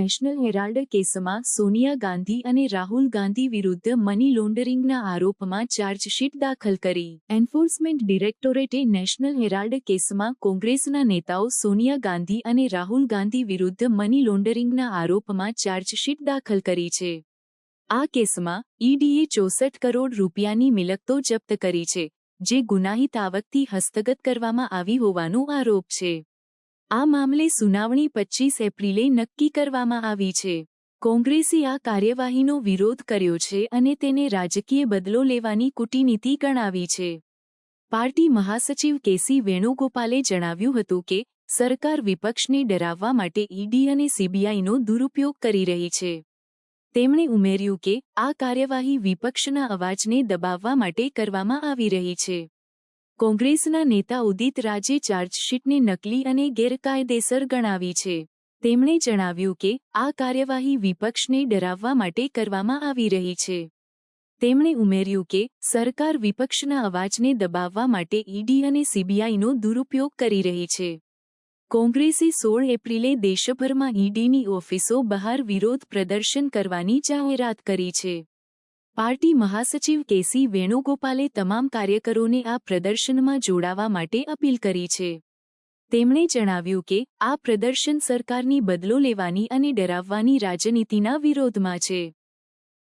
National Herald કેસમાં સોનિયા ગાંધી અને રાહુલ ગાંધી વિરુદ્ધ મની લોન્ડરિંગના આરોપમાં ચાર્જશીટ દાખલ કરી. એન્ફોર્સમેન્ટ ડિરેક્ટોરેટે નેશનલ હેરાલ્ડ કેસમાં કોંગ્રેસના નેતાઓ સોનિયા ગાંધી અને રાહુલ ગાંધી વિરુદ્ધ મની લોન્ડરિંગના આરોપમાં ચાર્જશીટ દાખલ કરી છે. આ કેસમાં ઈડીએ 64 કરોડ રૂપિયાની મિલકતો જપ્ત કરી છે, જે ગુનાહિત આવકથી હસ્તગત કરવામાં આવી હોવાનો આરોપ છે. આ મામલે સુનાવણી 25 એપ્રિલે નક્કી કરવામાં આવી છે. કોંગ્રેસે આ કાર્યવાહીનો વિરોધ કર્યો છે અને તેને રાજકીય બદલો લેવાની કૂટનીતિ ગણાવી છે. પાર્ટી મહાસચિવ કેસી વેણુગોપાલે જણાવ્યું હતું કે સરકાર વિપક્ષને ડરાવવા માટે ઈડી અને સીબીઆઈનો દુરુપયોગ કરી રહી છે. તેમણે ઉમેર્યું કે આ કાર્યવાહી વિપક્ષના અવાજને દબાવવા માટે કરવામાં આવી રહી છે. કોંગ્રેસના નેતા ઉદિત રાજે ચાર્જશીટને નકલી અને ગેરકાયદેસર ગણાવી છે. તેમણે જણાવ્યું કે આ કાર્યવાહી વિપક્ષને ડરાવવા માટે કરવામાં આવી રહી છે. તેમણે ઉમેર્યું કે સરકાર વિપક્ષના અવાજને દબાવવા માટે ઈડી અને સીબીઆઈનો દુરુપયોગ કરી રહી છે. કોંગ્રેસે 16 એપ્રિલે દેશભરમાં ઈડીની ઓફિસો બહાર વિરોધ પ્રદર્શન કરવાની જાહેરાત કરી છે. પાર્ટી મહાસચિવ કેસી વેણુગોપાલે તમામ કાર્યકરોને આ પ્રદર્શનમાં જોડાવા માટે અપીલ કરી છે. તેમણે જણાવ્યું કે આ પ્રદર્શન સરકારની બદલો લેવાની અને ડરાવવાની રાજનીતિના વિરોધમાં છે.